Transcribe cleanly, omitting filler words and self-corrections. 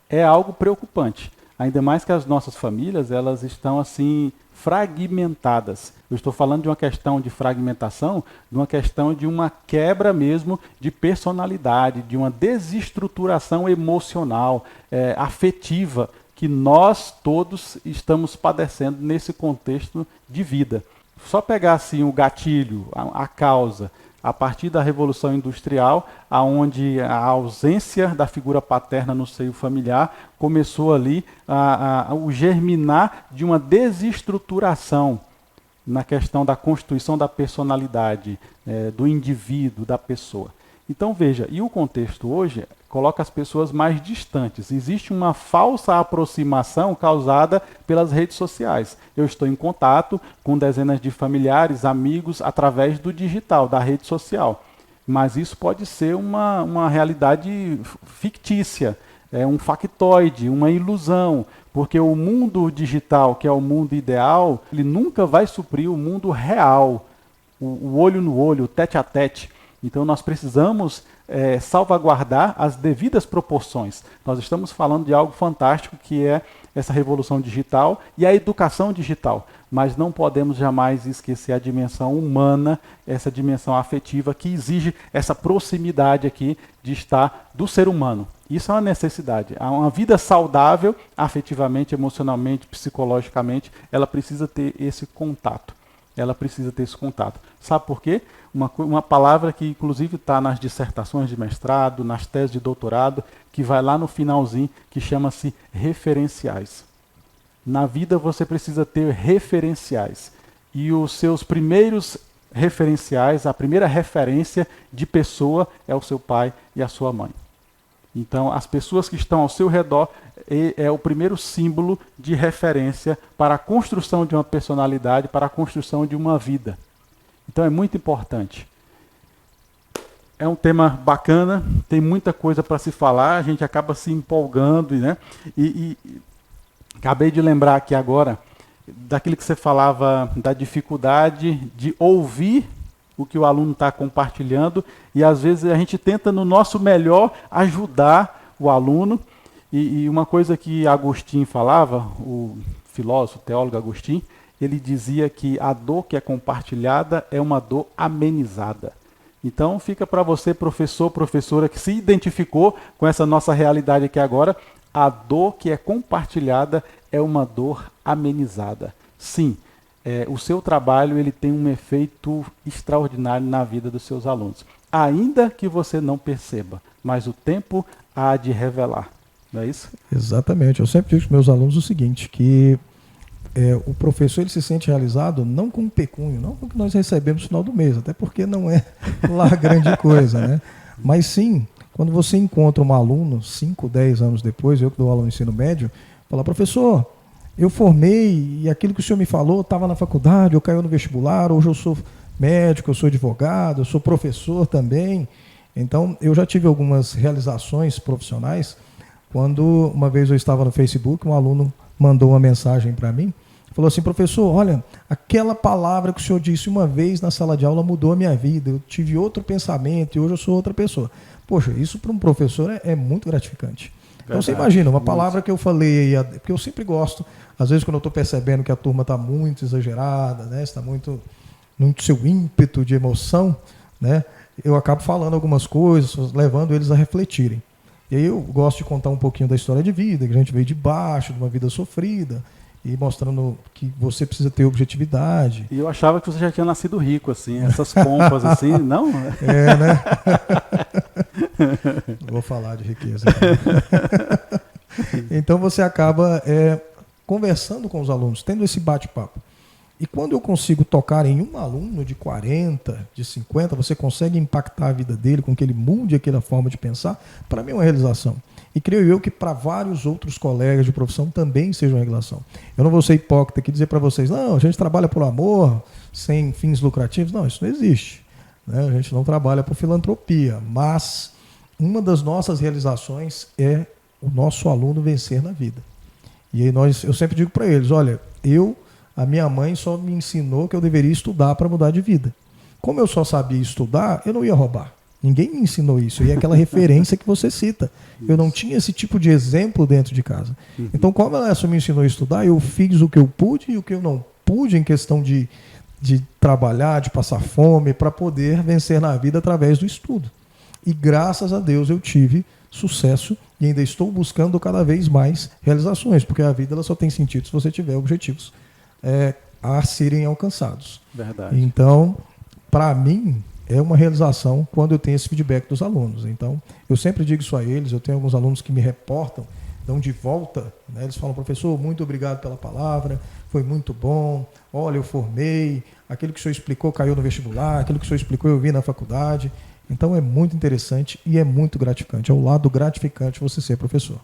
é algo preocupante. Ainda mais que as nossas famílias, elas estão assim fragmentadas. Eu estou falando de uma questão de fragmentação, de uma questão de uma quebra mesmo de personalidade, de uma desestruturação emocional, afetiva, que nós todos estamos padecendo nesse contexto de vida. Só pegar assim o gatilho, a causa, a partir da Revolução Industrial, aonde a ausência da figura paterna no seio familiar começou ali o germinar de uma desestruturação na questão da constituição da personalidade, do indivíduo, da pessoa. Então veja, e o contexto hoje coloca as pessoas mais distantes. Existe uma falsa aproximação causada pelas redes sociais. Eu estou em contato com dezenas de familiares, amigos, através do digital, da rede social. Mas isso pode ser uma realidade fictícia, um factoide, uma ilusão, porque o mundo digital, que é o mundo ideal, ele nunca vai suprir o mundo real, o olho no olho, o tete a tete. Então nós precisamos salvaguardar as devidas proporções. Nós estamos falando de algo fantástico que é essa revolução digital e a educação digital, mas não podemos jamais esquecer a dimensão humana, essa dimensão afetiva que exige essa proximidade aqui de estar do ser humano. Isso é uma necessidade. Uma vida saudável, afetivamente, emocionalmente, psicologicamente, ela precisa ter esse contato. Ela precisa ter esse contato. Sabe por quê? Uma palavra que inclusive está nas dissertações de mestrado, nas teses de doutorado, que vai lá no finalzinho, que chama-se referenciais. Na vida você precisa ter referenciais. E os seus primeiros referenciais, a primeira referência de pessoa é o seu pai e a sua mãe. Então, as pessoas que estão ao seu redor é o primeiro símbolo de referência para a construção de uma personalidade, para a construção de uma vida. Então, é muito importante. É um tema bacana, tem muita coisa para se falar, a gente acaba se empolgando, né? E acabei de lembrar aqui agora daquilo que você falava, da dificuldade de ouvir o que o aluno está compartilhando, e às vezes a gente tenta no nosso melhor ajudar o aluno, e uma coisa que Agostinho falava, o filósofo, teólogo Agostinho, ele dizia que a dor que é compartilhada é uma dor amenizada. Então fica para você, professor, professora, que se identificou com essa nossa realidade aqui agora, a dor que é compartilhada é uma dor amenizada. Sim, o seu trabalho ele tem um efeito extraordinário na vida dos seus alunos. Ainda que você não perceba, mas o tempo há de revelar. Não é isso? Exatamente. Eu sempre digo para os meus alunos o seguinte, que o professor ele se sente realizado não com o pecúnio, não com o que nós recebemos no final do mês, até porque não é lá grande coisa, né? Mas sim, quando você encontra um aluno 5, 10 anos depois, eu que dou aula no ensino médio, fala, professor, eu formei e aquilo que o senhor me falou estava na faculdade, eu caí no vestibular, hoje eu sou médico, eu sou advogado, eu sou professor também. Então, eu já tive algumas realizações profissionais. Quando uma vez eu estava no Facebook, um aluno mandou uma mensagem para mim, falou assim, professor, olha, aquela palavra que o senhor disse uma vez na sala de aula mudou a minha vida, eu tive outro pensamento e hoje eu sou outra pessoa. Poxa, isso para um professor é muito gratificante. Então você imagina, uma palavra que eu falei, porque eu sempre gosto, às vezes quando eu estou percebendo que a turma está muito exagerada, né, está muito no seu ímpeto de emoção, né, eu acabo falando algumas coisas, levando eles a refletirem. E aí eu gosto de contar um pouquinho da história de vida, que a gente veio de baixo, de uma vida sofrida, e mostrando que você precisa ter objetividade. E eu achava que você já tinha nascido rico, assim, essas pompas, assim, não? É, né? Não vou falar de riqueza. Então você acaba conversando com os alunos, tendo esse bate-papo. E quando eu consigo tocar em um aluno de 40, de 50, você consegue impactar a vida dele com que ele mude aquela forma de pensar, para mim é uma realização. E creio eu que para vários outros colegas de profissão também seja uma realização. Eu não vou ser hipócrita aqui e dizer para vocês, não, a gente trabalha por amor, sem fins lucrativos. Não, isso não existe. Né? A gente não trabalha por filantropia, mas uma das nossas realizações é o nosso aluno vencer na vida. E aí eu sempre digo para eles, olha, a minha mãe só me ensinou que eu deveria estudar para mudar de vida. Como eu só sabia estudar, eu não ia roubar. Ninguém me ensinou isso. E é aquela referência que você cita. Eu não tinha esse tipo de exemplo dentro de casa. Então, como ela me ensinou a estudar, eu fiz o que eu pude e o que eu não pude em questão de trabalhar, de passar fome, para poder vencer na vida através do estudo. E graças a Deus eu tive sucesso e ainda estou buscando cada vez mais realizações, porque a vida ela só tem sentido se você tiver objetivos a serem alcançados. Verdade. Então, para mim, é uma realização quando eu tenho esse feedback dos alunos. Então, eu sempre digo isso a eles, eu tenho alguns alunos que me reportam, dão de volta, né? Eles falam, professor, muito obrigado pela palavra, foi muito bom, olha, eu formei, aquilo que o senhor explicou caiu no vestibular, aquilo que o senhor explicou eu vi na faculdade. Então é muito interessante e é muito gratificante, é o lado gratificante você ser professor.